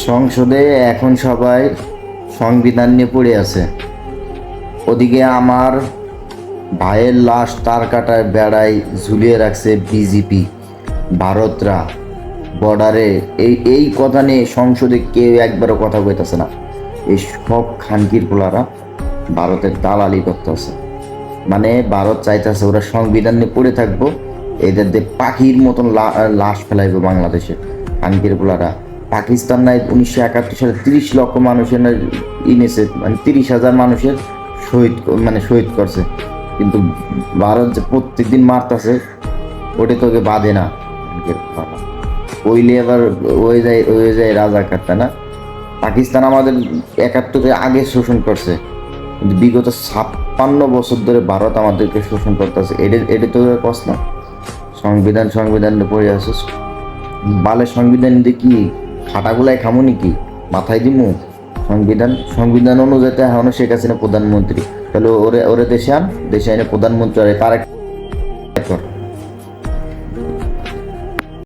সংসদে এখন সবাই সংবিধান নিয়ে পড়ে আছে। ওদিকে আমার ভাইয়ের লাশ তার কাটায় বেড়ায় ঝুলিয়ে রাখছে বিজেপি, ভারতরা বর্ডারে। এই এই কথা নিয়ে সংসদে কেউ একবারও কথা কইতেছে না। এই সব খানকির পোলারা ভারতের দালালি করতেছে। মানে ভারত চাইতেছে ওরা সংবিধান নিয়ে পড়ে থাকবো, এদের দিয়ে পাখির মতন লাশ ফেলাইবো বাংলাদেশে। খানকির পোলারা পাকিস্তান নাই 1971 সালে 30 লক্ষ মানুষের ইনেছে, মানে 30,000 মানুষের শহীদ করছে। কিন্তু ভারত যে প্রত্যেকদিন মারতেছে, ওটা তোকে বাঁধে না। ওইলে আবার ওই যায় রাজাকার, তাই না? পাকিস্তান আমাদের 71-এ আগে শোষণ করছে, কিন্তু বিগত 56 বছর ধরে ভারত আমাদেরকে শোষণ করতেছে। এটা তো কস না। সংবিধান পড়ে আসিস, বালে সংবিধান দিয়ে কি খাটাগুলাই খামো নাকি, মাথায় দিমু? সংবিধান অনুযায়ী এখনো শেখ হাসিনা প্রধানমন্ত্রী, তাহলে ওরে ওরে দেশে এনে প্রধানমন্ত্রী তার